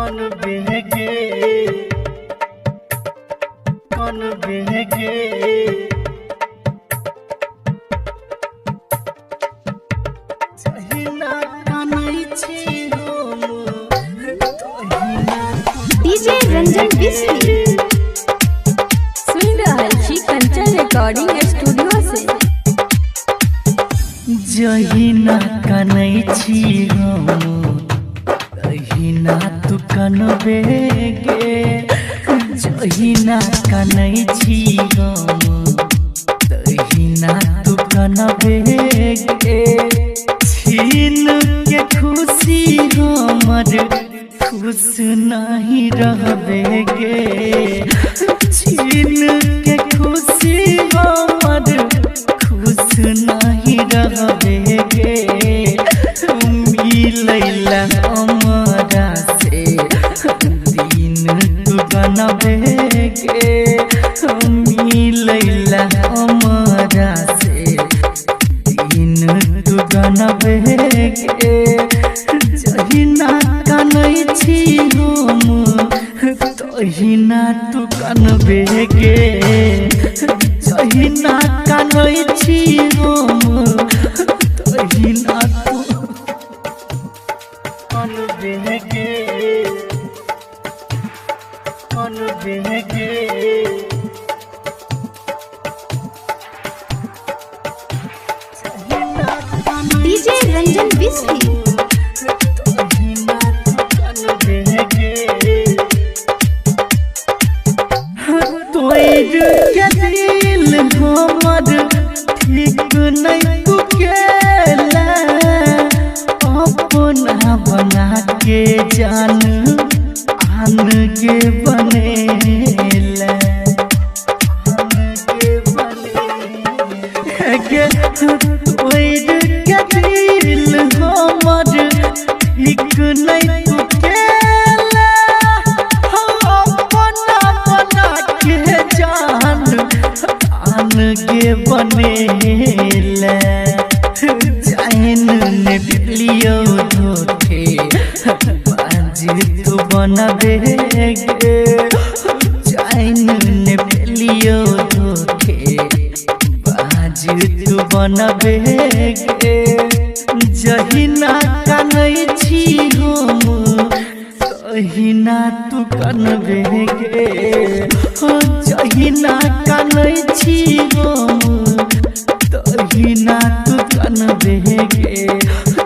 कौन बेगे कौन बेगे जहिना कानै छी हम तहिना डीजे रंजन बिस्मी सुन रहल छी कंचन रिकॉर्डिंग स्टूडियो से। जहिना कानै छी हम तहिना तू कानबे गे जहिना कानै छी हम तहिना तू कानबे गे छीन के खुशी हमर खुश नहीं रहबे गे छीन के खुशी हमर खुश नहीं रहबे गे मिलैला हमरा से दिन तू बनबे गे मिलैला हमरा से दिन तू बनबे गे जहिना कानै छी हम तहिना तू कानबे गे जहिना कानै छी हम तहिना तू कानबे गे कानबे गे डीजे रंजन बिस्मी दिल हमर ठीक नहीं तू केला अपना बना के जान आन के बनेला दिल हमर ठीक नहीं तू केला अपना बना के जान आन के बनेला जान ने लियो धोखे बाज तू बनबे गे जान ने लियो धोखे बाज तू बनबे गे जहिना कानै छी हम तहिना तू कानबे गे जहिना कानै छी हम तहिना तू कानबे गे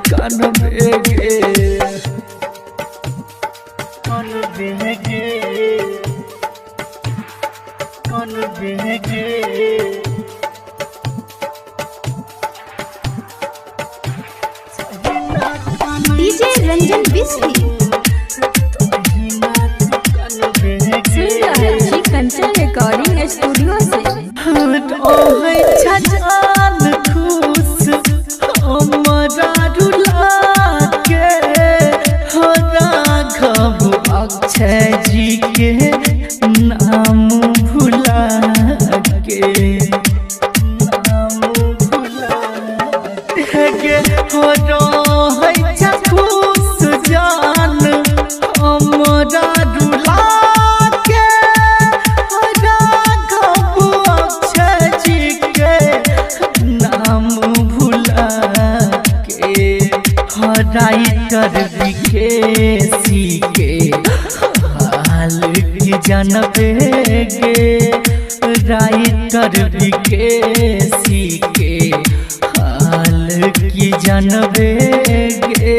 कानबे गे कानबे गे कानबे गे डीजे रंजन बिस्मी सुन रहल छी कंचन रिकॉर्डिंग स्टूडियो से। जान खुश हमरा रुला के हो राघव अक्षय जी के नाम भुला के नाम भुला के हो खुश जान हमरा रुला के राघव अक्षय जी के नाम भुला के राइटर विकेसी के हाल की जानबे गे राइटर विकेसी के हाल की जानबे गे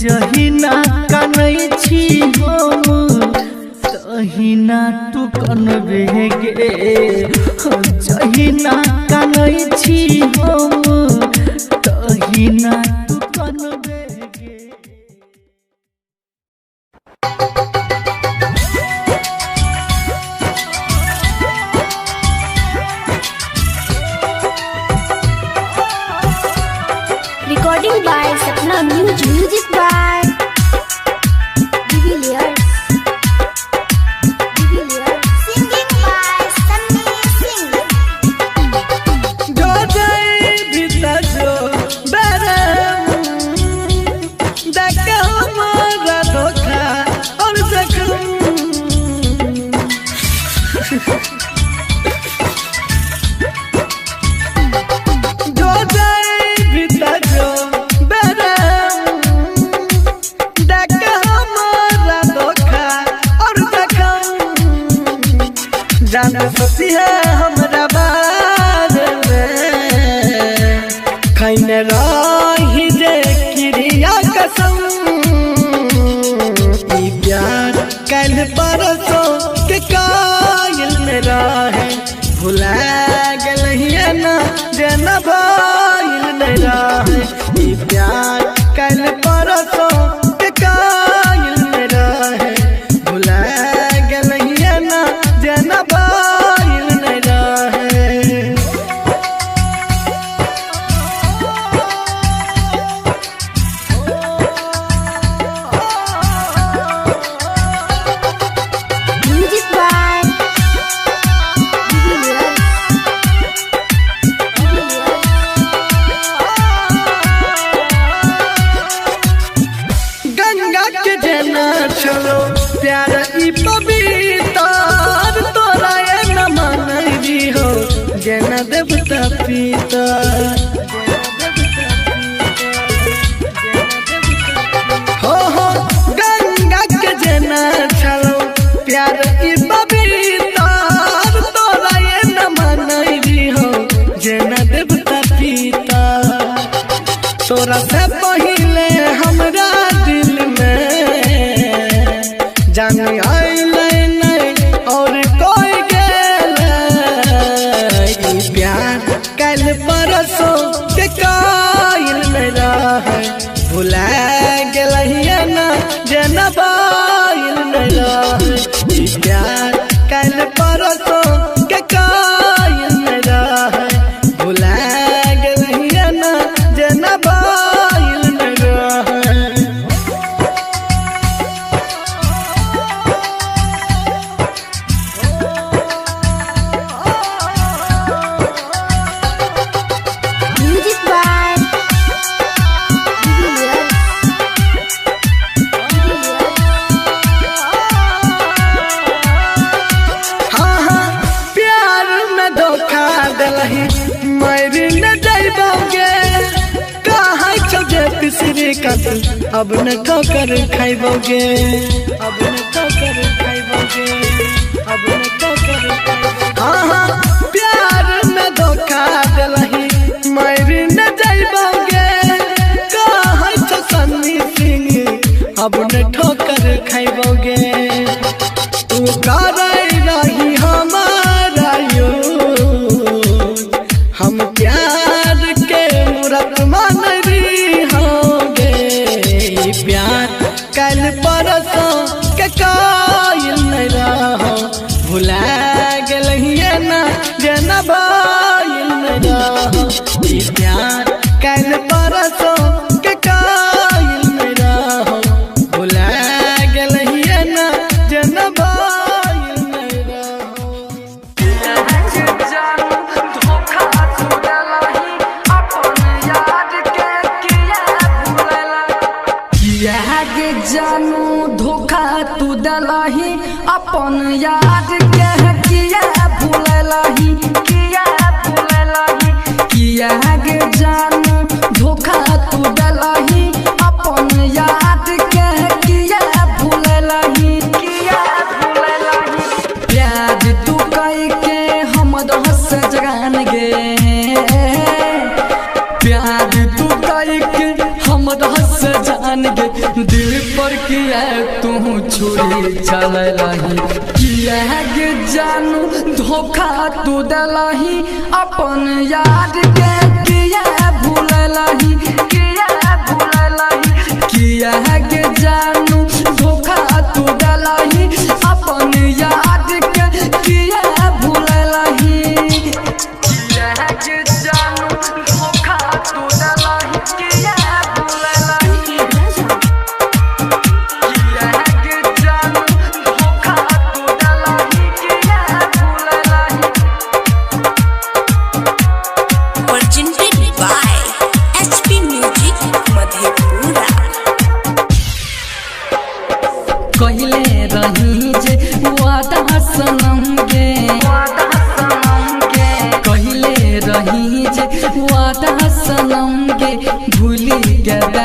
जहिना कानै छी हम तहिना तू कानबे गे जहिना कानै छी हम तहिना तू कानबे गे। Recording by Sapna music by de Villiers singing by Sunny Singh जो जय जो जाए बीता जो बेरे देख हमारा धोखा और जखम जान सोती है हमरा बारे में खैने रही जे क्रिया कसम ई प्यार कल परसों के कायल में रहे भुला गलहिए ना जेना भाईल में रहे ई प्यार कल परसों के कायल में रहे भुला गलहिए ना जेना भाईल में रहे। Music by गंगा के जना चलो प्यार ई पवित्र तोरा ये न मनई हो जना देवता पिता हो गंगा के जना चलो प्यार ई पवित्र तोरा ये न मनई हो जना देवता पिता तोरा से पहिले हमरा दिल में जान आइले नहीं और कोई गेले ई प्यार कल परसों के कायल में रहे भुला गेलहिए ना जेना बाईल में रहे ई प्यार कल परसों के कायल में रहे भुला गेलहिए ना जेना बाईल में रहे। Music by हाँ हाँ प्यार में धोखा दिलही मर न जाइबोगे कहाँ चौजे तीसरी कत अब न ठोकर खाइबोगे अब न ठोकर खाइबोगे अब न ठोकर खाइबोगे। हाँ हाँ प्यार में धोखा दिलही मर न जाइबोगे कहाँ चौ सन्नी सिंह अब न ठोकर खाइबोगे तू करे रही हमारा यूं हम प्यार के मूरत मान रही होंगे प्यार कल परसों के कायल नहीं रहो भुला गलहिए ना जेना बाईल नहीं रहो ई प्यार कल परसों के कायल नहीं रहो भुला गलहिए ना जेना बाईल नहीं रहो। के जानू धोखा तू दलही अपन याद के किया भूललही किया के जानू धोखा तू दलही अपन याद के किया भूललही प्यार तू कई के हम हंस जगान गे प्यार तू कई के हम हंस जान गे दिल पर किया तू छुरी चल रही किया गे जानू धोखा तू दलही अपन याद के किया भूललही किया गे जानू धोखा तू दलही अपन याद के किया भूललही किया गे जानू धोखा तू दलही किया भूललही Presented by HP Music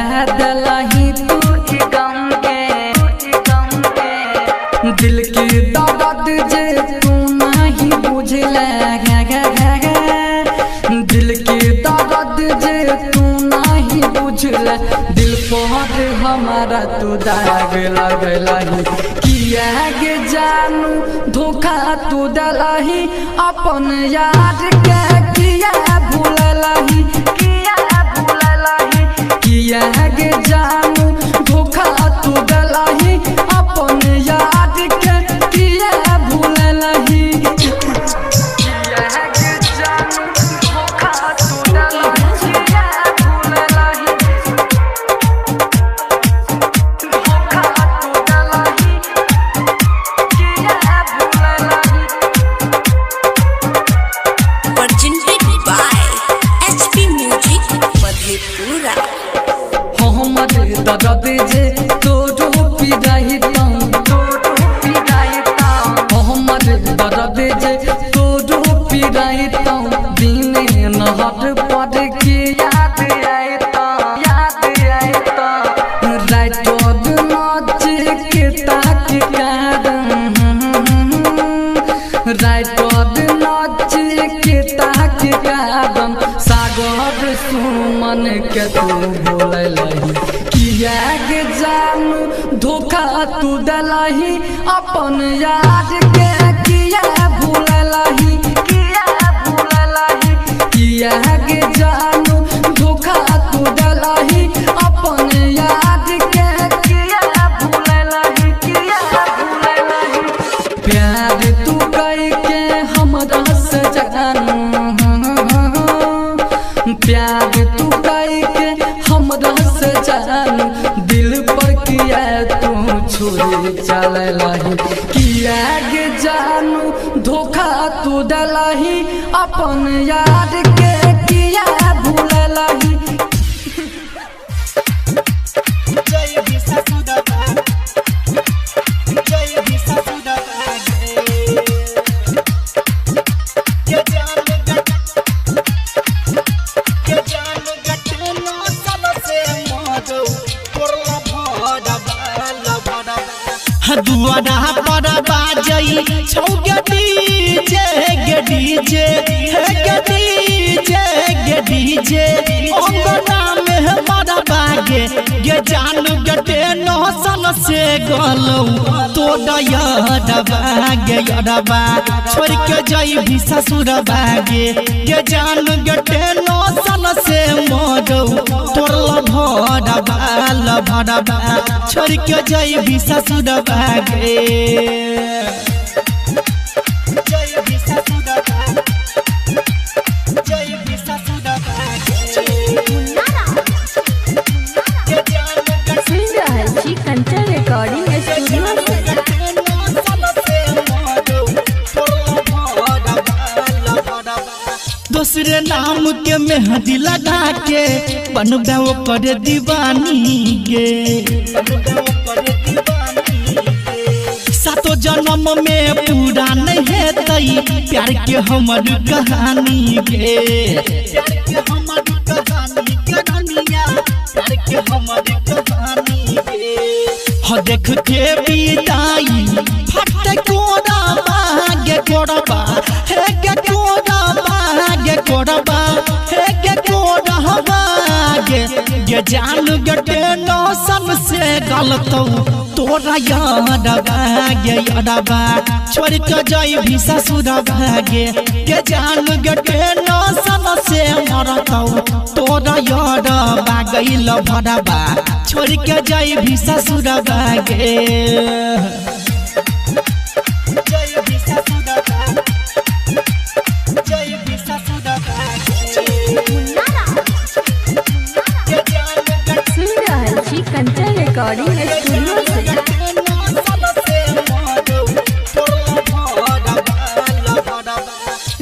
दलही तू ई गम के दिल की दर्द जे तू नहीं बुझले दिल की दर्द जे तू नहीं बुझले दिल पर हमारा तू दाग लगलही किया गे जानू धोखा तू दलही अपन यार के किया भूललही किया गे जानू धोखा तू दलही अपन यार के किया भूललही किया गे जानू धोखा तू दलही किया भूललही धोखा तू दलही किया भूललही presented by HP Music Madhepura। हमर दर्द जे तोरो पिराइता हमर दर्द जे तोरो पिराइता दिने नहर पर के याद आइता राइटोड नाच के ताक कारण राइटोड नाच के ताक कारण सागर सुमन के तू बोललही किया गे जानू धोखा तू दलही अपन यार के किया भूललही किया गे जानू धोखा तू दलही अपन यार के किया भूललही प्यार तू करके हमरा से जानू प्यार तू करके हमरा से जानू दिल पर किया तू छुरी चललही किया गे जानू धोखा तू दलही अपन यार के किया भूललही जय बिसा सुदाबा जय बिसा सुदाबा के जान गठनो सल से मदो परला भडबा दुआरा पर बाजई छौगे डीजे अंगना में हमारा बागे गे जान गटे नौसन से गलौ तो दयादबा गे यदबा छोड़ के जाई भी ससुर बागे गे जान गटे नौसन से मरौ तोरला भडबा छोड़ के जाई भी ससुर बागे जय भी ससुर जय भी ससुर सुन रहल छी कंचन रिकॉर्डिंग स्टूडियो से। दूसरे नाम के मेहंदी लगा के बनबे ओकर दीवानी गे सातो जन्म में पूरा नहीं हेतै प्यार के हमर कहानी गे हो देख के बिदाई फट कोड़ा गे कोड़बा हे गे कोड़बा गे कोड़बा हे गे कोड़बा गे जान गटे नौसन से गलतौ तोरा यादबा गे यादबा छोड़ के जाई भी ससुर भागे गे जान गटे नौसन से मरतौ तोरा यादबा गइल भडबा छोड़ के जाई भी ससुर भागे जय भी ससुर जय भी ससुर सुन रहल छी कंचन रिकॉर्डिंग स्टूडियो से।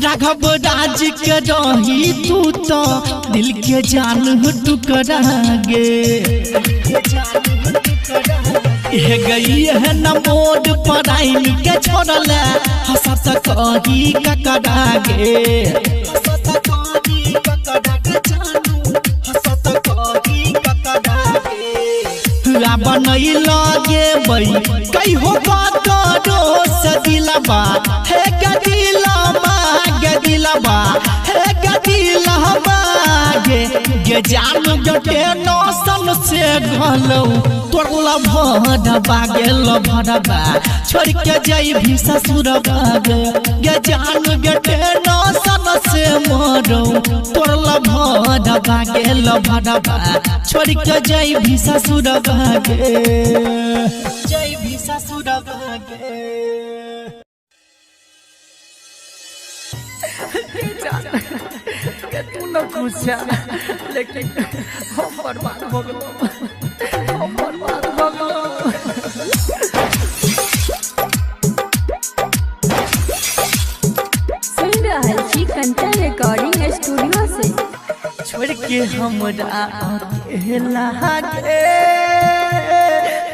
राघव राज के रही तू तो दिल के जान टुकड़ा गे गई है न मोड पराइन के छोड़ल हंसत कही ककड़ा गे हंसत कही ककड़ा के जानू हंसत कही ककड़ा अब नहीं लगे बई कई हो करो सदिलबा हे गदिलबा गदिलबा हे गदिलबा गे जान जटे नौसन से घलो तोरला भडबा गेल भडबा छोड़ के जाई भी ससुरबा गे जान जटे नौसन से मरो तोरला भडबा गेल भडबा छोड़ के जाई भी ससुरबा जाई भी ससुरबा तू न खुश लेकिन हम बर्बाद हो गए हम बर्बाद हो गए। सुन रहल छी कंचन रिकॉर्डिंग स्टूडियो से। छोड़ के हमरा अकेला गे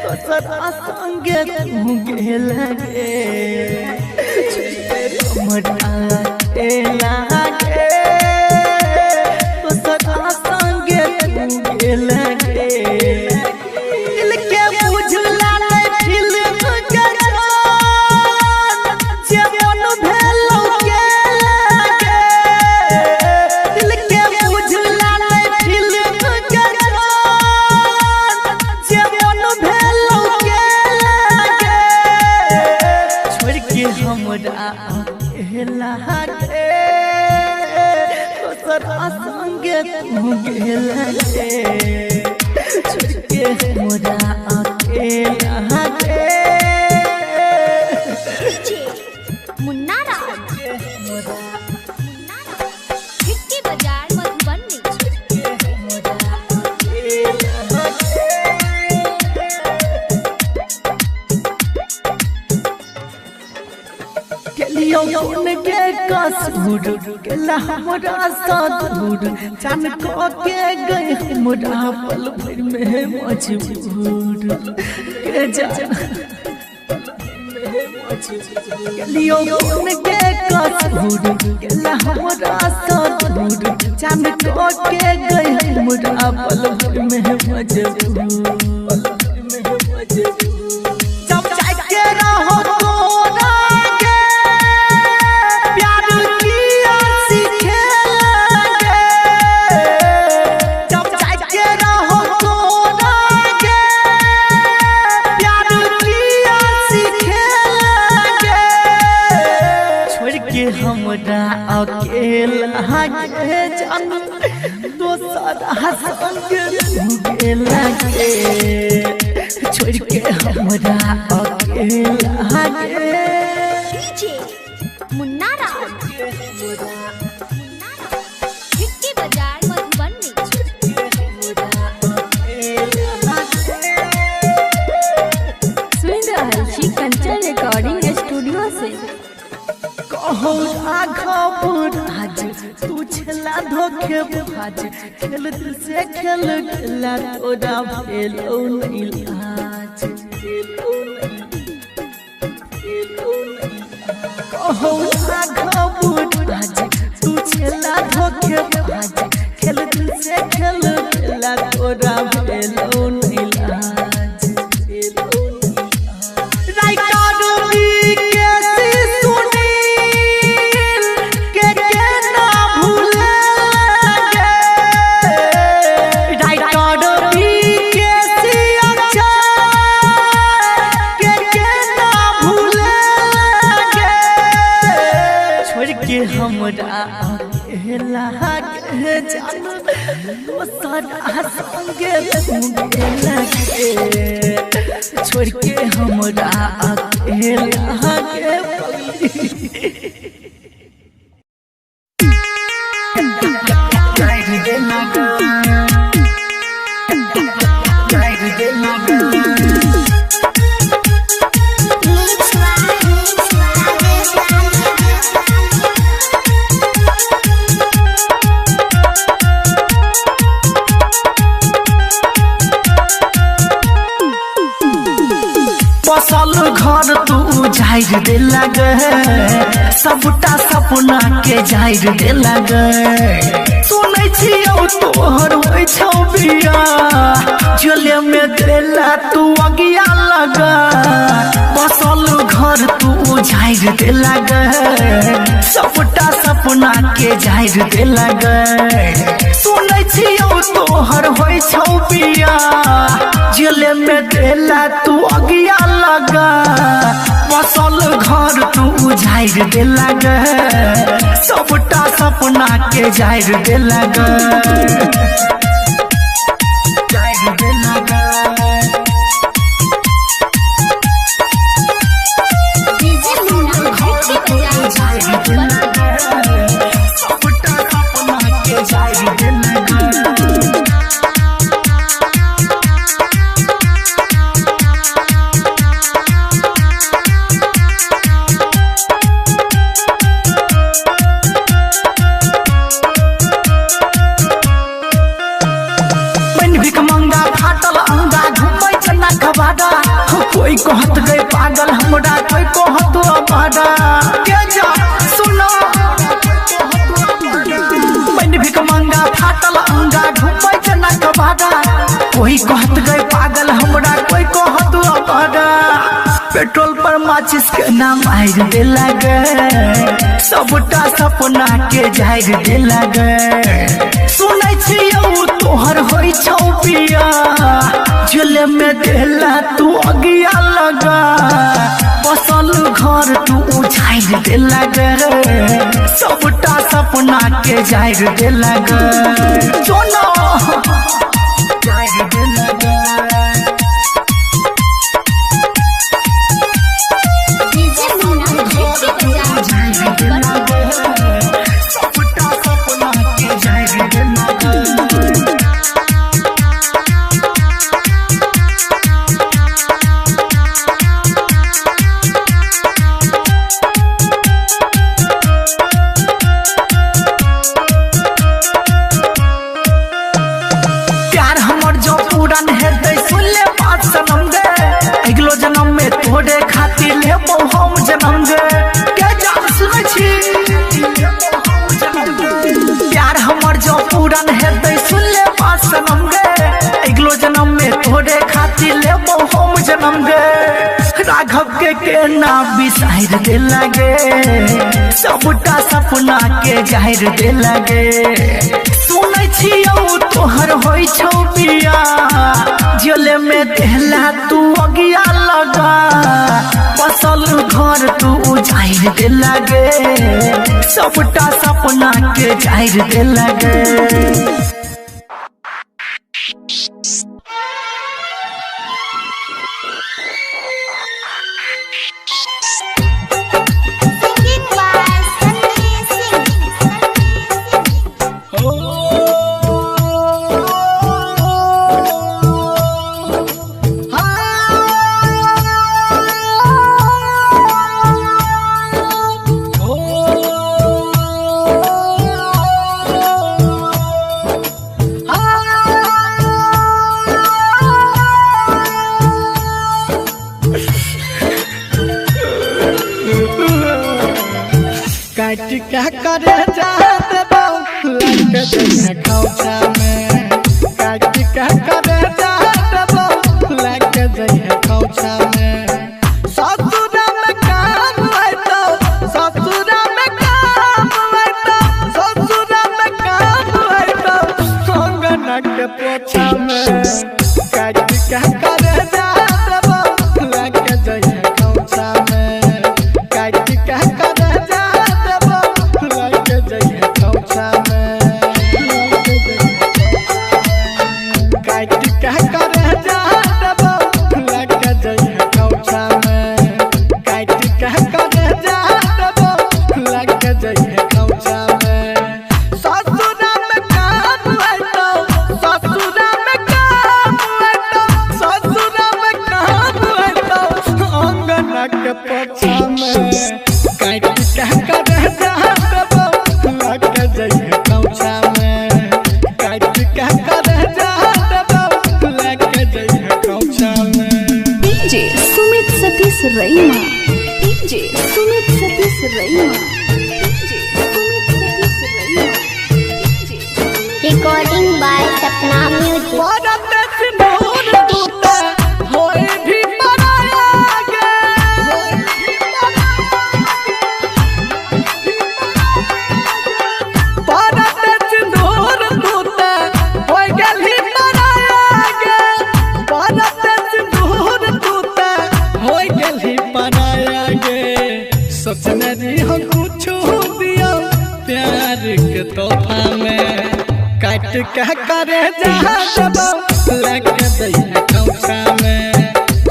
तो सदा संगे तू गेला गे हमरा अकेला गे तो सदा संगे तू गेला गे दिल के बुझला नहीं फिल्म के जान जे मन भेलो गेला गे दिल के बुझला नहीं फिल्म के जान जे मन भेलो गेला गे छोड़ के हमरा अकेला गे तो सदा संगे तू गेला गे छोड़ के हमरा अकेला गे मुन्ना राज हिट्टी बाजार मधुबनी। केलियो कौन के कसूर केला हमरा साधुर जान को के गए हमरा पल भर में मजबूर के जान केलियो कौन के कसूर केला हमरा साधुर जान को के गए हमरा पल भर में मजबूर जब जाके रहो तोरा हमरा अकेला गे जान दोसरा संग गेला गे छोड़ के हमरा अकेला गे मुन्ना राज हिट्टी बाजार मधुबनी। सुन रहल छी कंचन रिकॉर्डिंग स्टूडियो से। कहो राघव राज तू छला धोखे बाज खेल दिल से खेल खेला तोरा भेलो नहीं लाज कहो राघव राज तू छला धोखे बाज खेल दिल से खेल खेला तोरा भेलो नहीं लाज हमरा अकेला गे जान दोसरा संगे तू गेला गे छोड़ के हमरा अकेला गे बसल घर तू जाहिर दे लगे सबटा सपना के जाहिर दे लगे सुनै छियौ तोहर होइ छौ बिया झोले में देला देला तू अगिया लगा बसल घर तू उजाइर दे लगा सबटा सपना के जाइर दे लगा सुनै छियौ तोहर होय छौ बिया जेल में देला तू अगिया लगा बसल घर तू उजाइर दे लगा सबटा सपना के जाइर दे लगा जाइर दे लगा डीजे मुन्ना हिट की बजाए सबटा सपना के जाइर दे लगा कोई कहत गए पागल हमरा कोई कहत अबाड़ा के जा सुनो मैंने भी कमंगा फाटल अंगा घुमै जना कबाड़ा कोई कहत गए पागल हमरा कोई कहत अबाड़ा पेट्रोल पर माचिस के नाम आइर दे लगे सबटा सपना के जाइर दे लगे सुनै छियौ तोहर होय छौ पिया जेल में देला तू अगिया लगा बसल घर तू उजाइर दे लगा सबटा सपना के जाइर दे लगा चलो जाइर दे लगा डीजे मुन्ना हिट की बजाए सबटा सपना के जाइर दे लगा तोड़े खातिर लेबो हम जन्म गे के जान सुनै छी प्यार हमर जो पूरन हेतै सुन ले बात सनम गे अगलो जन्म में तोड़े खातिर लेबो हम जन्म गे राघव के ना बिसाइर दे लगे सबटा सपना के जाहिर दे लगे सुनै छियौ तोहर होय छौ बिया जेल में देला तू अगिया लगा बसल घर तू उजाइर दे लगे सबटा सपना के जाहिर दे लगे काट क्या करे जाते बाबू लग जइहे खौचा में काट क्या करे जाते बाबू लग जइहे खौचा में ससुरा में काम होइतो ससुरा में काम होइतो ससुरा में काम होइतो कंगना के पोछा में काट क्या करे जाते बाबू लग जइहे खौचा में काट क्या करे Raima DJ Sumit Satish Raima DJ Sumit Satish Raima recording by Sapna music सुनरी हो कुछ दिया प्यार के तोहफा में काट के करे जहाँ जब लग दैया कौसा में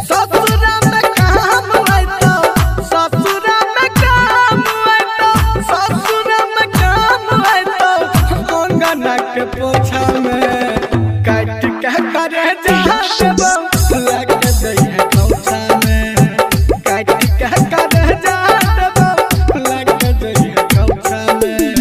ससुरा में काम आए तो ससुरा में काम आए तो ससुरा में काम आए तो अंगना के पोछा में काट के करे जहाँ जब लग दैया कौसा में काट के करे जहाँ जब लग दैया कौसा में।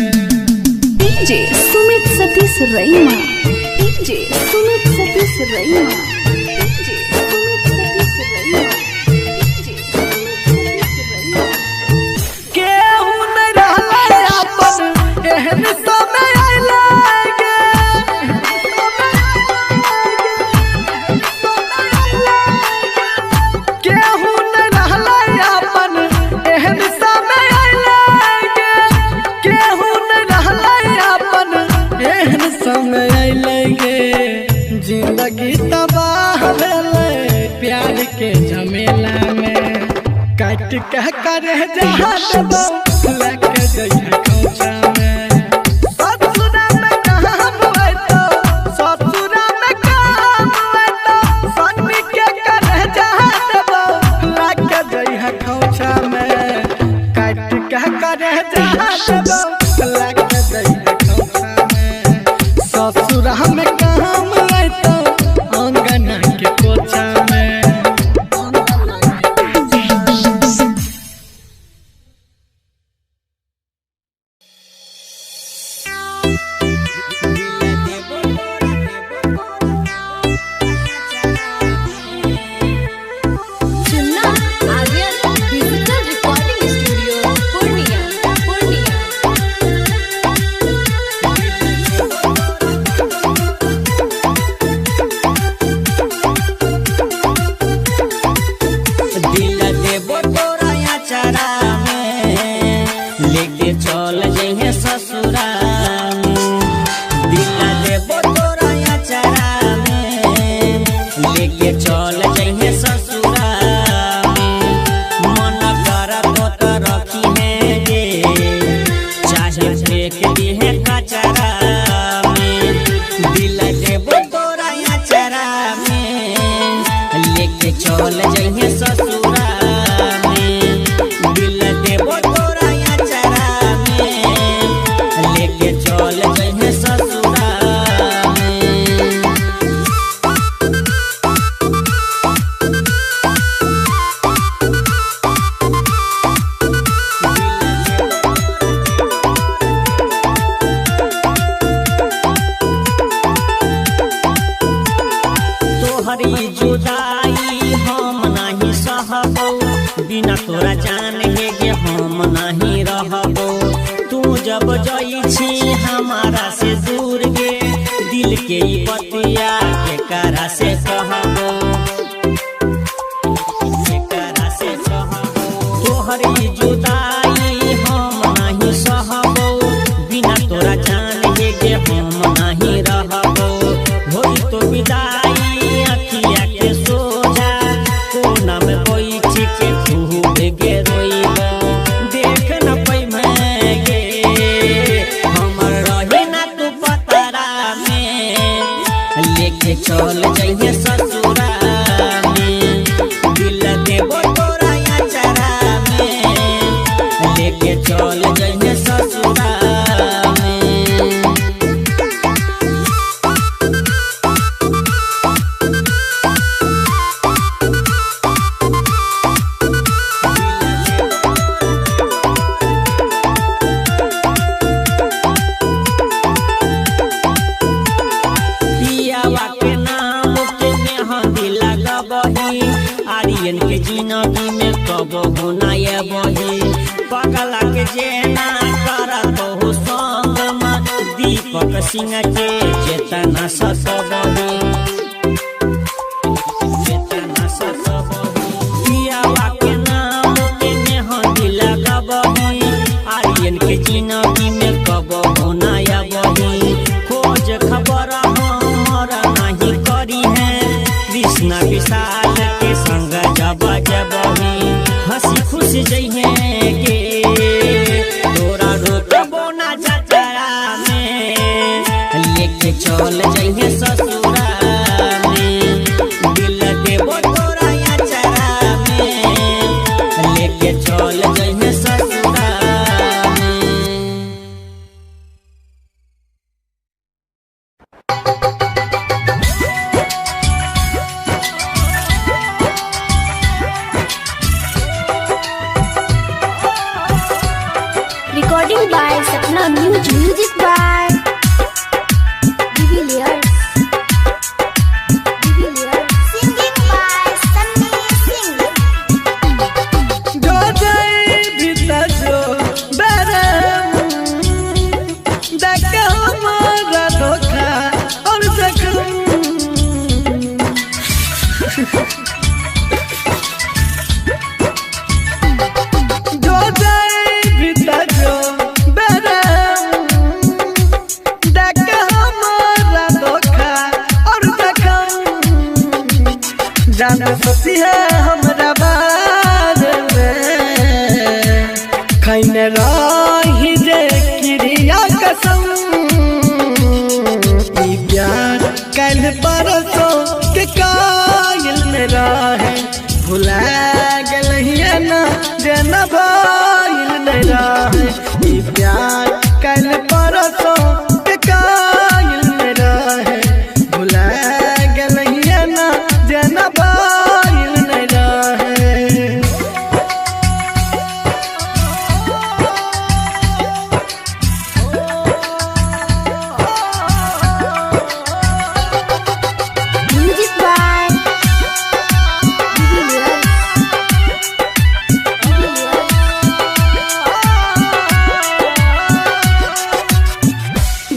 DJ Sumit Satish Raima DJ Sumit Satish Raima DJ Sumit Satish Raima DJ Sumit Satish रईमा। केहू न रहले अपन एहन समय आइले केहू न रहले अपन एहन समय आइले केहू न रहले अपन एहन समय आइले जिंदगी तबाह भेले प्यार के झमेला में काट के करे जहाँ जब लग दैया कौसा में ससुरा में काम आए तो ससुरा में काम आए तो सन्नी के करे जहाँ जब लग दैया कौसा में काट के करे जहाँ जब लग दैया कौसा में ससुरा में काम आए तो अंगना के पोछा में। Chunna Aryan digital recording studio Purnia दिल देबो तोरा अचारा में लेके चल जइहे ससुरा में दिल देबो तोरा अचारा में लेके चल जइहे ससुरा में मन करत तो रखी है गे चाहे फेंक दिहे कचरा में दिल देबो तोरा अचारा में लेके चल जइहे ससुरा में दिल देबो तोरा अचारा में लेके चल जइहे ससुरा में। तोहरी जुदाई हम नहीं सहबो बिना तोरा जान गे हम नहीं रहबो तू जब जई छी हमारा से दूर गे दिल के ई बतिया के करा से कहबो तोहरी जुदाई हम नहीं सहबो बिना तोरा जान गे हम नहीं रहबो होई तो विदाई अखिया के सोझा कोना में कोई चिके खूब गे रोइबो देख न पैमे गे हमर रही ना तू पतरा में लेके चल जइहे ससुरा में दिल देबो तोरा अचारा में लेके चल जइहे ससुरा में। पियावा के नाम के मेहंदी लगबही आर्यन के जिंदगी में कबो गुनाए बही पगला के जेना करत हो संग में दीपक सिंह के चेतना सतबही पियावा के नाम के मेहंदी लगबही आर्यन के जिंदगी में कबो गुनाए बही खोज खबर हमारा नहीं करी है कृष्णा विशाल के संग जब जब हंसी खुश जइहे के चल जइहे ससुरा में दिल देबो तोरा अचारा में लेके चल जइहे ससुरा में। Recording by Sapna Music. Music by Divilliers. Singing by Sunny Singh. जो जाए भीतर जो बरम देख हमारा धोखा और जख्म जो जाए भीतर जो बरम देख हमारा धोखा और जख्म जान सोती है हमरा बारे में खैने रही जे क्रिया कसम ई प्यार कल परसों के कायल में रहे भुला गलहिए ना जेना भाईल में रहे ई प्यार कल परसों के कायल में रहे भुला गलहिए ना जेना भाईल में रहे। Music by Divilliers.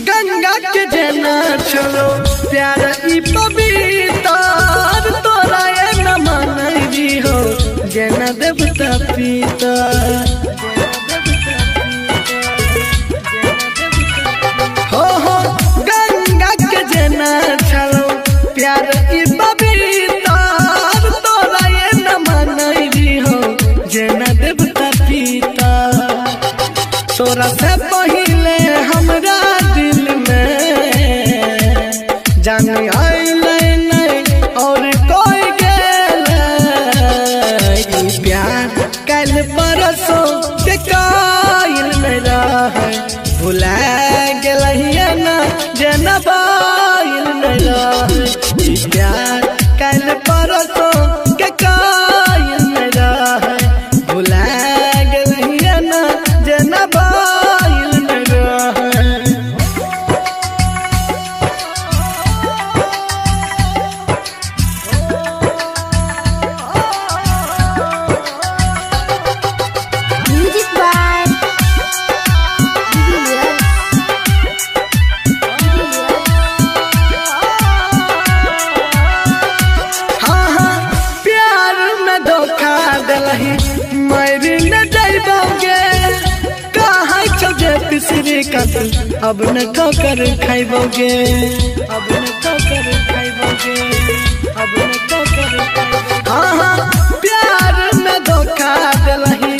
गंगा के जना चलो प्यार ई पवित्र तोरा ये न मनई हो जना देवता पिता हो गंगा के जना चलो प्यार ई पवित्र तोरा ये न मनई हो जना देवता पिता तोरा से पहिले हमरा दिल में जान आइले नहीं और कोई गेले ई प्यार कल परसों के कायल में रहे भुला गेलहिए ना जेना बाईल में रहे ई प्यार कल परसों के कायल में रहे भुला गेलहिए ना जेना बाईल में रहे। Music by Divilliers. हाँ हाँ प्यार में धोखा दिलही मरी न जाइबोगे कहाँ चौजे तीसरी कत अब न ठोकर खाइबोगे अब न ठोकर खाइबोगे अब न ठोकर खाइबोगे। हाँ हाँ प्यार में धोखा दिलही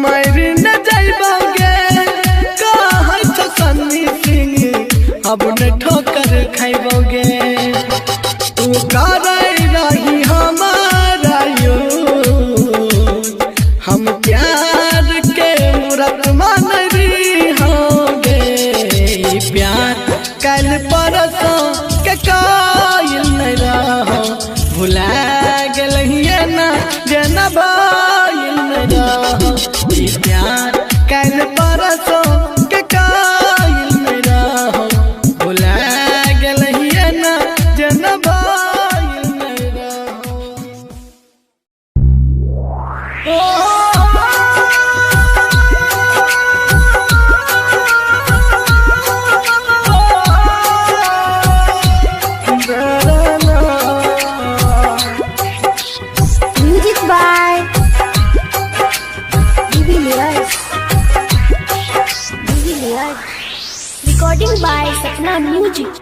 मरी न जाइबोगे कहाँ चौ सन्नी सिंह अब न ठोकर खाइबोगे तू करई रही हमारा यूज हम प्यार के मूरत मान रही होंगे प्यार कल परसों के कायल नहीं रहो भुला गलहिए ना जेना बाईल नहीं रहो ई प्यार कल परसों के कायल नहीं रहो भुला गलहिए ना जेना बाईल नहीं रहो। Music by Divilliers. Recording by Sapna Music.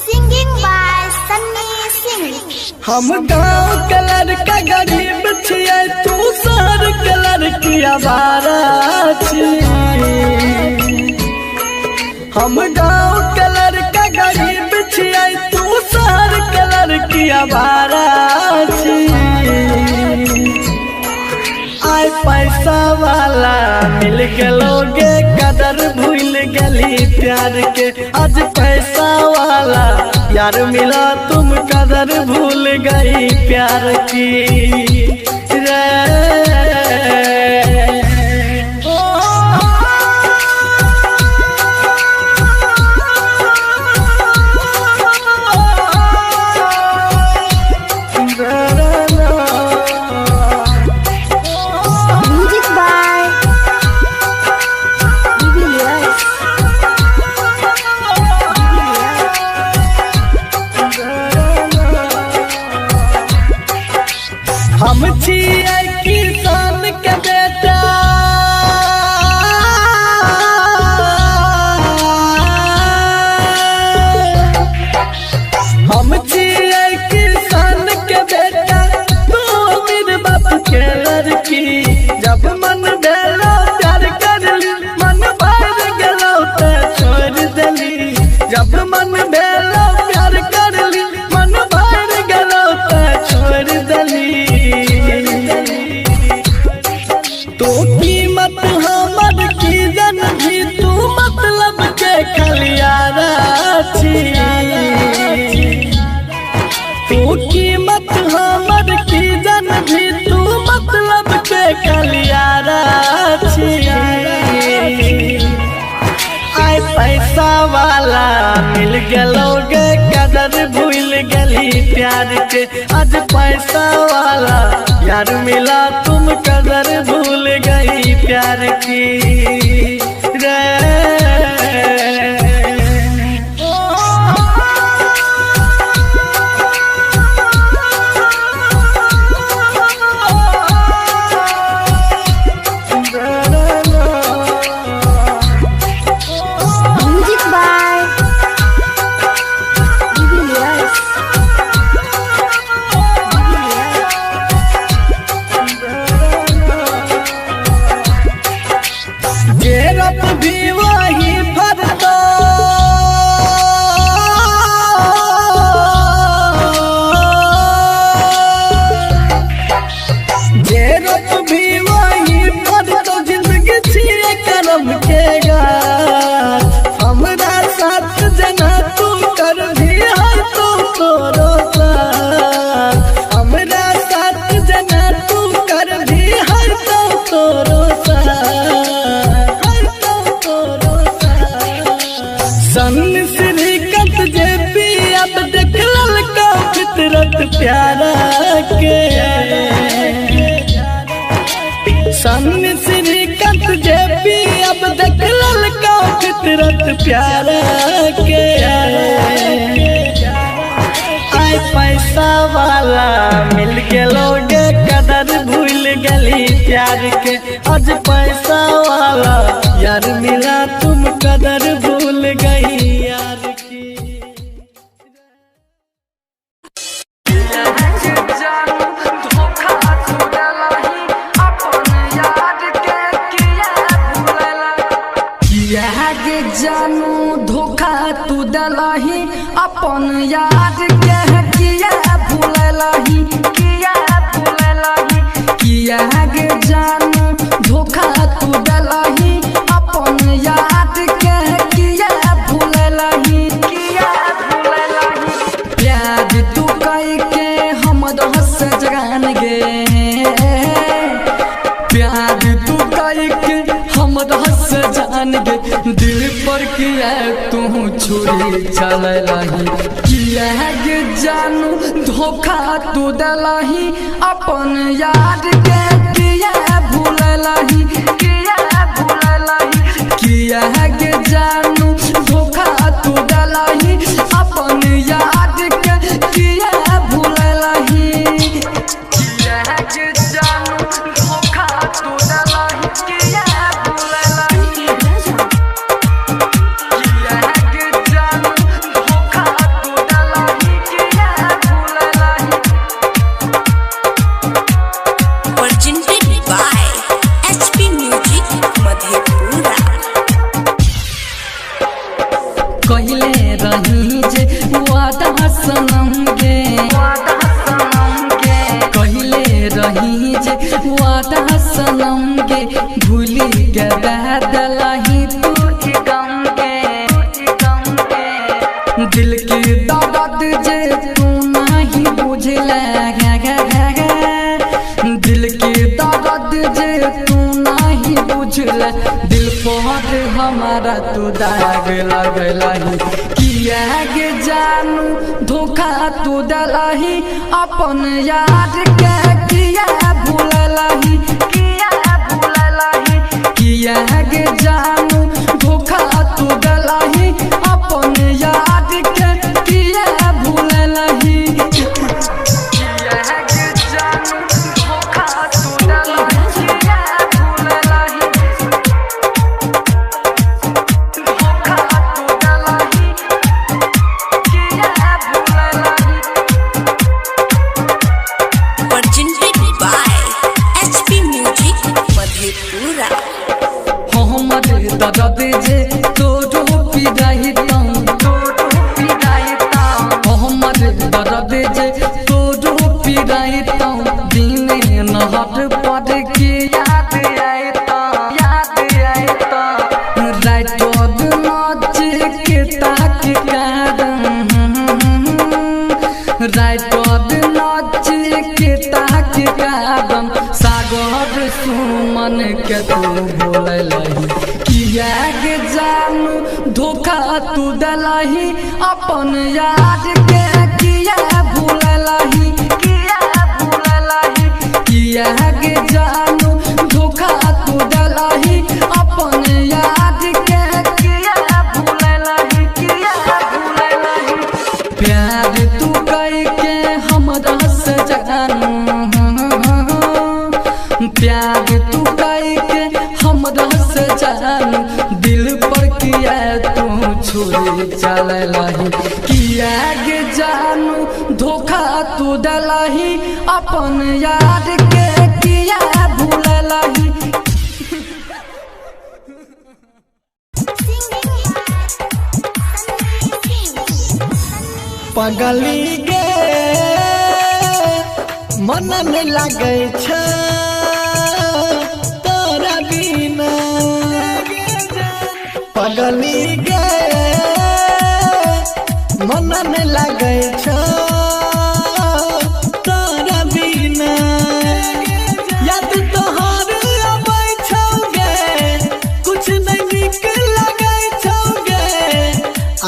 Singing by Sunny Singh. हम गाँव कलर का गरीब छियै तू शहर कलर की आवारा छियै हम गाँव कलर का गरीब आवारा छी आय पैसा वाला मिल गेलोगे कदर भूल गली प्यार के आज पैसा वाला यार मिला तुम कदर भूल गई प्यार की रे Music by Jubilius. हम छियै किसान के बेटा हम छियै किसान के बेटा तू मेरे बाप के लड़की जब मन भेलो प्यार करली मन भर गेलो तो छोड़ देली जब मन भेलो प्यार करली मन भर गेलो तो छोड़ देली तो कीमत हमर की जन भी तू मतलब के खलियारा छी तू कीमत हमर की जन भी तू मतलब के खलियारा छी आय पैसा वाला मिल गेलोगे कदर भूल गली प्यार के आज पैसा वाला यार मिला तुम कदर भूल गई प्यार की रे Music by Jubilius. जेरप भी वही फरतो जेरप भी वही फरतो जिंदगी छिए करम के हमरा साथ जना तू कर भी हर तू तोरो साथ हमरा साथ जना तू कर भी हर तो तोरो साथ हर तो तोरो साथ सन श्रीकंठ जे भी अब देख ललका फितरत प्यारा के सन श्रीकंठ जे भी अब देख ललका फितरत प्यारा के आय पैसा वाला मिल गेलोगे कदर भूल गली प्यार के आज पैसा वाला यार मिला तुम कदर भूल गई यार की जानू धोखा तू दलही अपन याद के किया भूललही किया गे जानू धोखा तू दलही अपन याद के किया भूललही प्यार तू कई के हम हंस जगान गे प्यार तू कई के हम हंस जान गे दिल पर किया तू छुरी चलही किया गे जानू धोखा तू दलही अपन याद के किया भूललही किया गे जानू धोखा तू दलही अपन याद के किया भूललही किया गे जानू धोखा तू दलही किया भूललही कहले हमारा तू दाग लगलही किया गे जानू धोखा तू दलही अपन यार के किया भूललही किया गे जानू धोखा तू दलही अपन यार के किया भूललही किया गे जानू धोखा तू दलही किया भूललही धोखा तू दलही किया भूललही presented by HP Music Madhepura. हमर दर्द जे तोरो पिदाइता हमर दर्द जे तोरो पिदाइता दिन नहर पर के याद आइता रात नाच के ताक कारण रात नाच के ताक कारण सागर सुमन के तू बोललही किया गे जानू धोखा तू दलही अपन यार के किया भूललही किया गे जानू धोखा तू दलही अपन यार के किया भूललही प्यार तू करके हमरा से जानू प्यार तू करके हमरा से जानू दिल पर किया तू छुरी चललही किया गे जानू धोखा तू दलही अपन यार के किया भूललही पगली गे मन में लगे छ तोरा बिना पगली गे मन में लगे छ तोरा बिना याद तोहर अबै छौगे कुछ नहीं निक लगे छौगे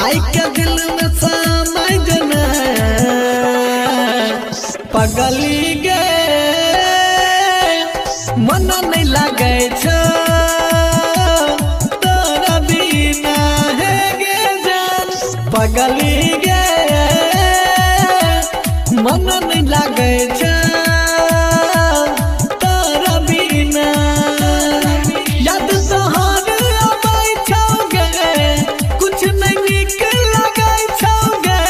आई के दिल में समझ न पगली गे मन नहीं लगे छ तोरा बिना हे गे जान पगली गे मन नहीं लगे छ तोरा बिना याद तोहर अबै छौगे कुछ नहीं निक लगे छौगे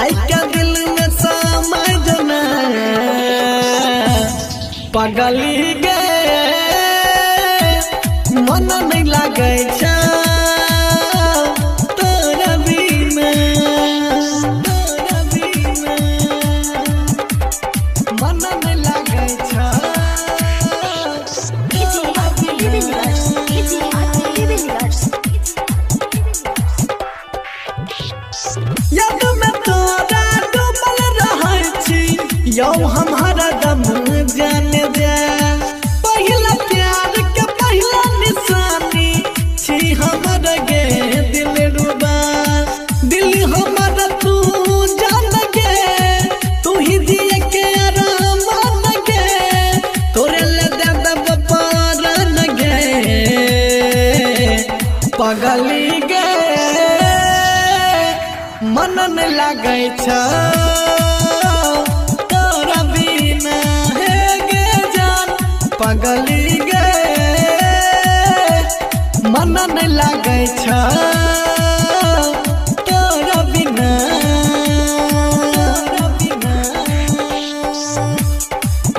आई के दिल में समझ न पगली गे मन नहीं लगे छ तोरा बिना मन नहीं लगे छ याद में तोरा डूबल रहै छी यौ हम हरदम जाने जा पहिला प्यार के पहिला निशानी छी हमर गे दिल रुबा दिल हमर तू जान गे तू ही दिए के आराम गे तोरे ले दे दब पारन गे पगली गे मन नहीं लगे छ तोरा बिना हे गे जान पगली गे मन नहीं लगे छ तोरा बिना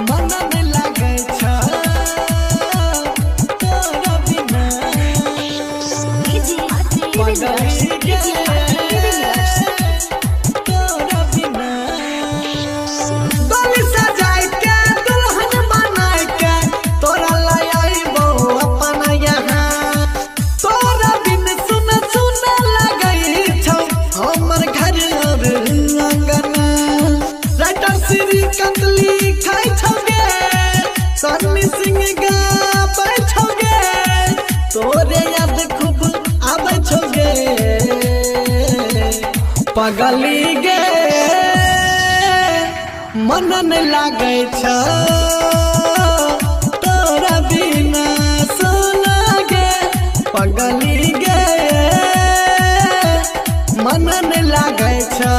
मन नहीं लगे छ तोरा बिना पगली गे तोरा बिना डोली सजाई के दुल्हन बनाई के तोरा लाई आइबो अपन यहाँ तोरा बिन सुन सुन पगली गे मन नहीं लागे छ तोरा बिना सोना गे पगली गे मन नहीं लागे छ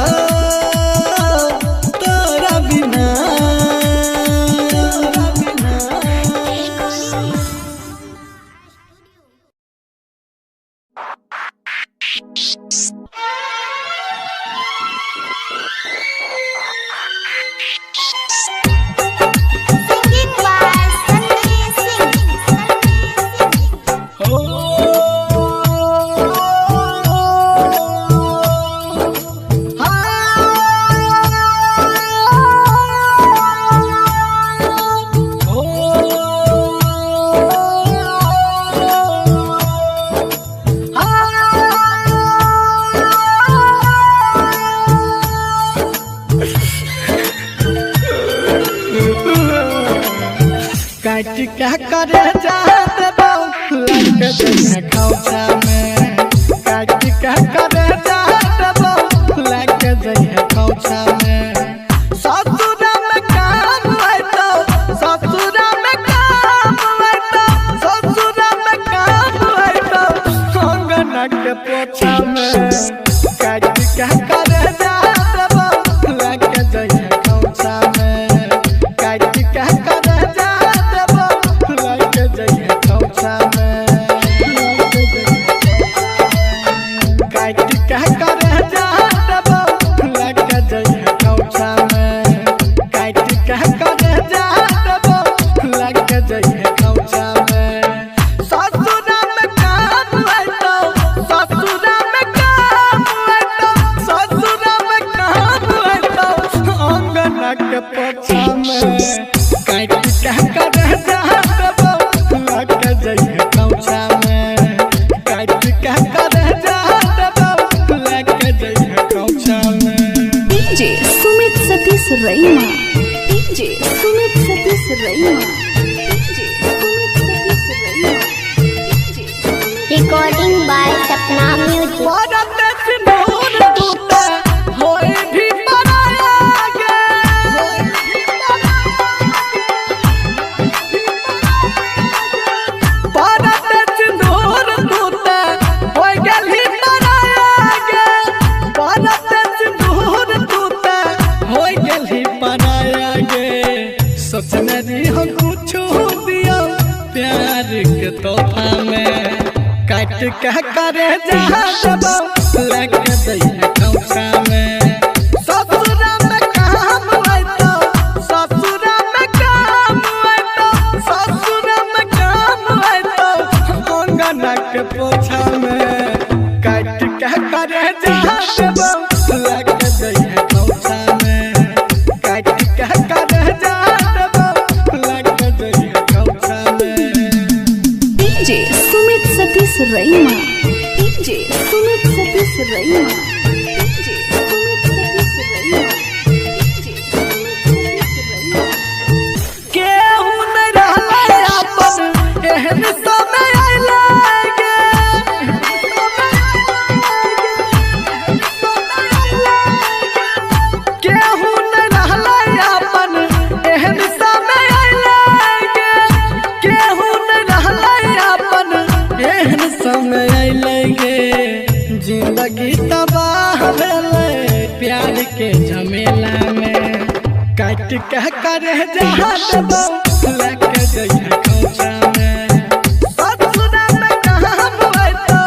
तोरा बिना Singing by Sunny Singh. काट क्या करे जाते बाबू लग जइहे खौचा में काट क्या करे जाते बाबू लग जइहे खौचा में ससुरा में काम है तो ससुरा में काम है तो ससुरा में काम है तो अंगना के पोछा में काट क्या करे जाते बाबू लग जइहे खौचा में काट क्या करे DJ Sumit Satish Raima DJ Sumit Satish Raima DJ Sumit Satish रईमा Recording by Sapna Music. सोचने दी हम कुछ दिया प्यार के तोहफा में काट क्या करे जहाँ लग दैया खौचा में ससुरा में काम है तो ससुरा में काम है तो ससुरा में काम है तो अंगना के पोछा में काट क्या करे जहाँ लग दैया खौचा में काट क्या करे DJ Sumit Satish Raima DJ Sumit Satish Raima DJ Sumit Satish Raima DJ Sumit Satish रईमा केहू न रहले अपन एहन समय आइले केहू न रहले अपन एहन समय आइले केहू न रहले अपन एहन समय आइले जिंदगी तबाह भेले प्यार के झमेला में काट कह करे जहाँ दबा लग जइहे खौचा में ससुरा में काम है तो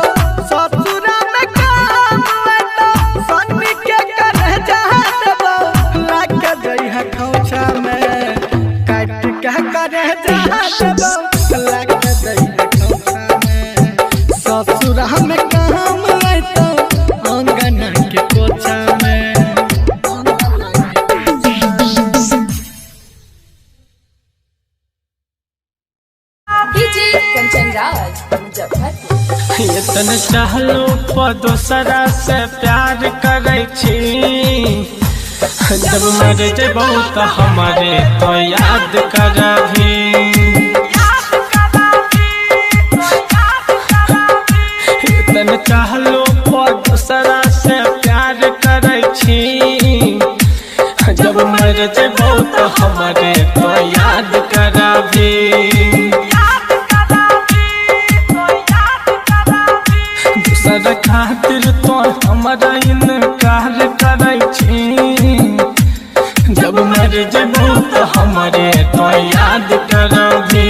ससुरा में काम है तो सन्नी के करे जहाँ दबा लग जइहे खौचा में काट कह करे जहाँ दबा लग जइहे खौचा में ससुरा में काम है तो अंगना के पोछा में डीजे कंचन राज मुजफ्फरपुर इतन चाहलो पर दोसरा से प्यार करे छी जब मर जेबो तो हमारे तो याद करभी इतन चाहलो पर दोसरा से प्यार करे हमारे तो याद करबी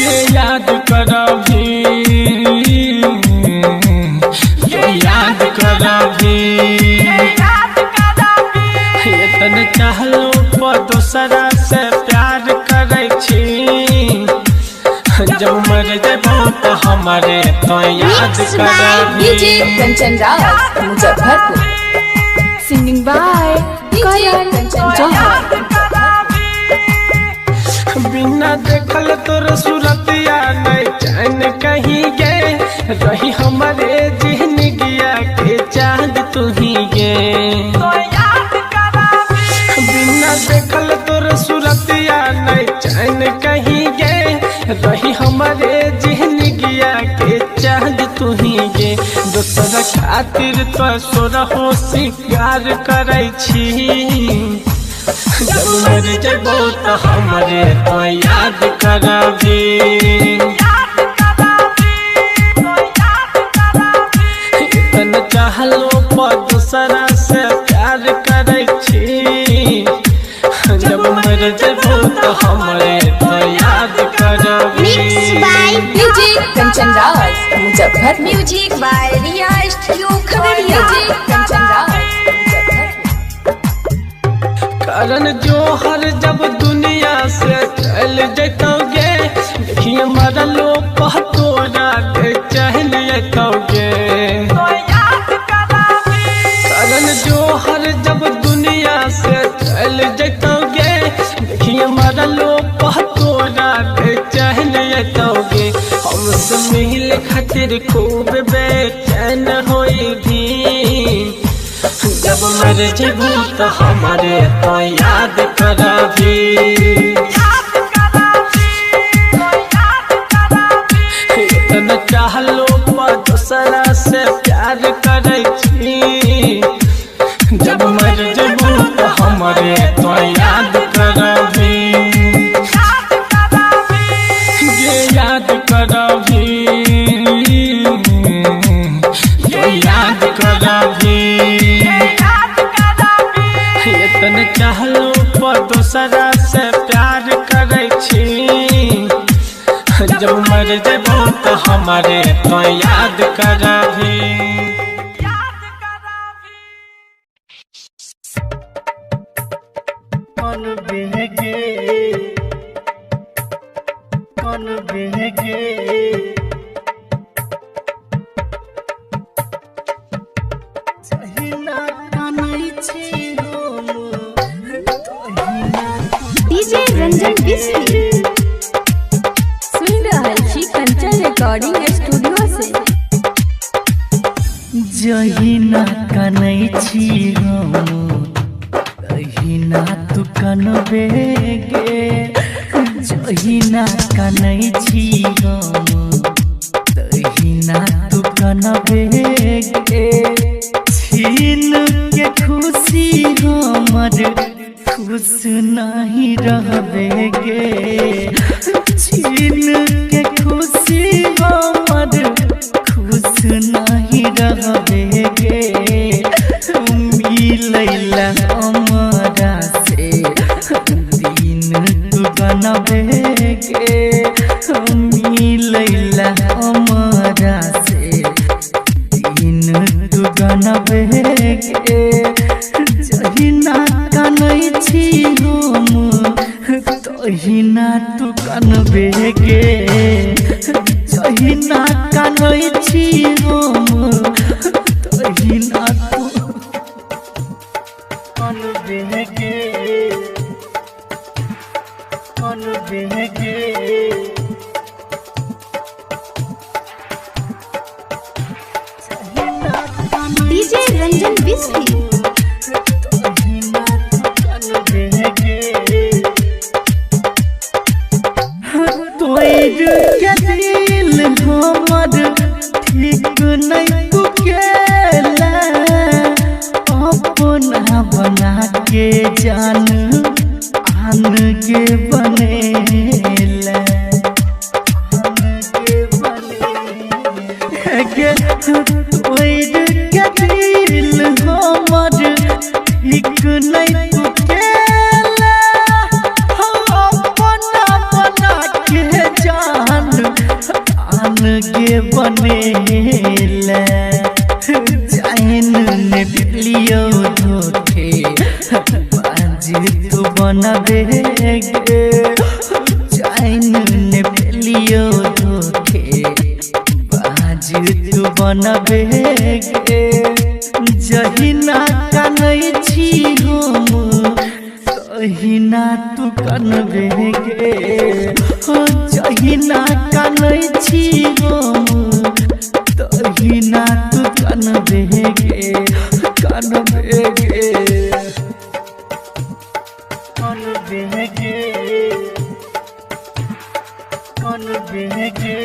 ये याद करबी ये याद करबी इतने चाहलो पर दूसरा से प्यार करे छी जब मर जेबो तो हमारे तो याद करबी DJ Kanchan Raj Muzaffarpur singing by Karan Johar बिना देखल तोर सूरतिया नहीं चैन कहीं गे रही हमारे जिंदगिया के चांद तू ही गे बिना देखल तोर सूरतिया नहीं चैन कहीं गे रही हमारे जिंदगिया के चांद तू ही गे दूसरा खातिर तो सोरा हो शिकार करे छी जब मर जेबो तो हमारे तो याद करबी इतना चाहलो पर दूसरा से प्यार करे छी जब मर जेबो तो हमारे तो याद करबी DJ Kanchan Raj Muzaffar music by Riya studio Khagaria DJ Kanchan Raj Karan Johar जब दुनिया से चल जतोगे देखिए हमारा लोग तोरा के चल जतोगे करण जौहर जब दुनिया से चल जतोगे देखिए हमारा लोग तोरा के चल जतोगे हमसे मिल खातिर खूब बेचैन होई भी जब मर जेबू तो हमारे तो याद करबी इतना चाहलो पर दूसरा से प्यार करे छी जब मर जेबू तो हमारे तो याद करबी ये याद करबी तो याद करबी इतने चाहलो पर दूसरा से प्यार करे छी जब मर जेबो तो हमारे तो याद करबी कौन बेगे कौन बेगे सहिना कानै छी डीजे रंजन बिस्मी सुन रहल छी कंचन रिकॉर्डिंग स्टूडियो से जहिना कानै छी हम तहिना तू कनबे गे जहिना कानै छी हम तहिना तू कनबे गे छीन के खुशी हमर खुश नहीं रहबे गे छीन के खुशी हमर खुश नहीं रहबे गे मिलैला हमरा से दिन तू बनबे गे मिलैला हमरा से दिन तू बनबे गे जहिना कानै छी हम तहिना तू कानबे गे जहिना कानै छी हम तहिना तू कानबे गे कानबे गे डीजे रंजन बिस्मी के दिल हमर ठीक नहीं तू केला अपना बना के जान आन के बनेला के दिल हमर ठीक नहीं तू तू बनबे गे चैन ने पेलियो धोखे बाज तू बनबे गे जहिना कानै छी हम तहिना तू कनबे गे जहिना कानै छी हम तहिना तू कनबे गे कनबे गे कनबे गे कनबे गे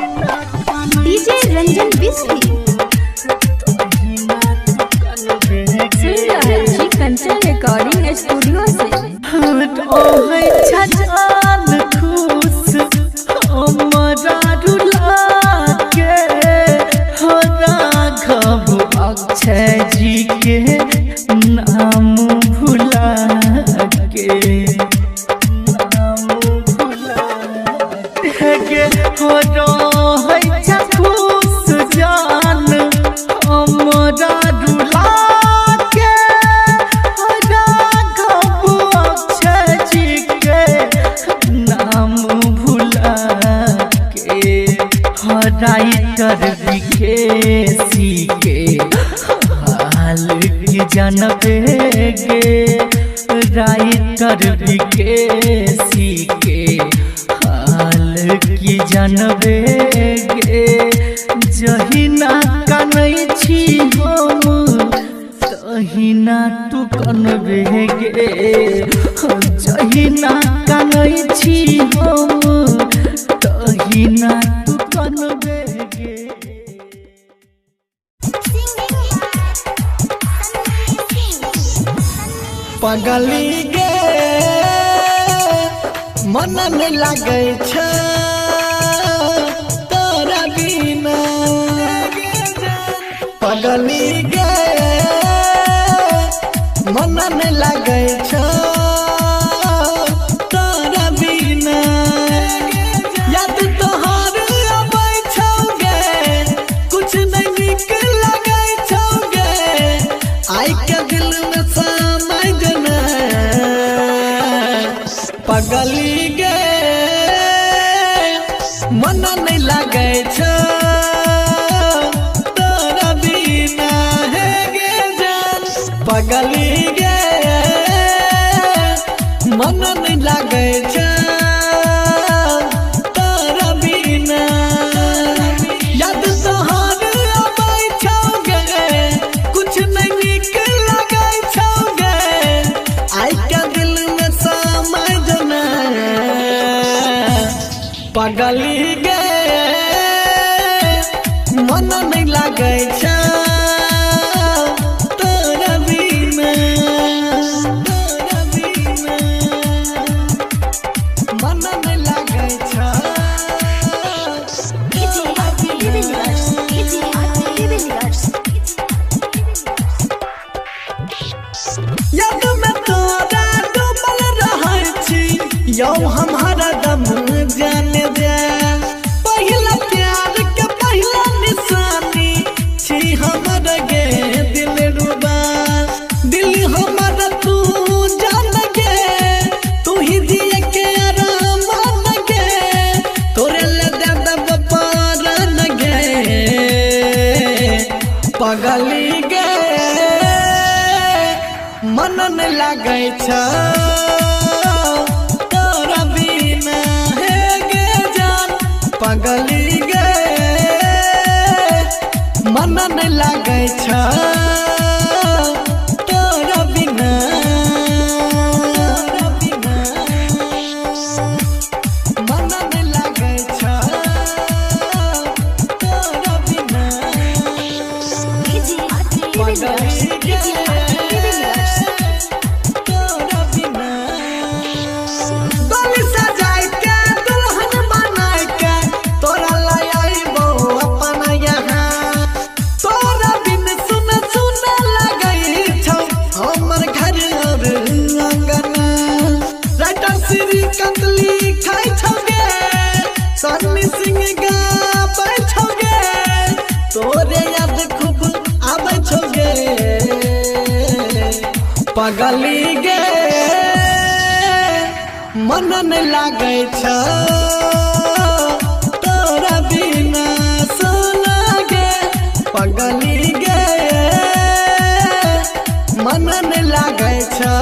डीजे रंजन बिस्की सुन रहे छी कंचन रिकॉर्डिंग स्टूडियो से छजान खुश हमरा रुला के हो राघव अक्षय जी के नाम भुला के नाम भुला के हो रहै छ खुश जान हमरा रुला के हो राघव अक्षय जी के नाम भुला के हो राइटर विकेसी के हाल की जानबे गे राइटर विकेसी के हाल की जानबे गे जहिना कानै छी हम तहिना तू कनबे गे जहिना कानै छी हम तहिना तू कनबे गे पगली गे मन नहीं लागे छ तोरा बिना पगली गे मन नहीं लागे छ तोरा बिना याद तोहर आबै छौ गे कुछ नहीं नीक लागे छौ गे आई के दिल में पगली गे मन नहीं लागे छ तोरा बिना हे गे जान पगली गे मन नहीं लागे छ तोरा बिना याद तोहर आबै छौ गे कुछ नहीं नीक लागे छौ गे आई के दिल में पगली गे मन नहीं लागे छ तोरा बिना मन नहीं लागे छ याद में तोरा डूबल रहै छी यौ हम हरदम जाने दे पहिला प्यार के पहिला निशानी छी हमर गे दिल रुबा दिल हमर तू जान गे तू ही दिए के आराम गे तोरे ले दे दब पारन गे पगली गे मन नहीं लागे छ पगली गे मन नहीं लागे छ तोरा बिना मन नहीं लागे छ तोरा बिना पगली गे तोरा बिना गली सजाए के दुल्हन बनाए के तोरा लाई आइबो अपन यहाँ तोरा बिन सुन सुन लगई छौ हमर घर और अंगना राइटर श्री कंतली खाई छौ गे सन्नी सिंह गाबै छौ गे तोरे याद खूब पगली गे मन नहीं लागे छ तोरा बिना सोना गे पगली गे मन नहीं लागे छ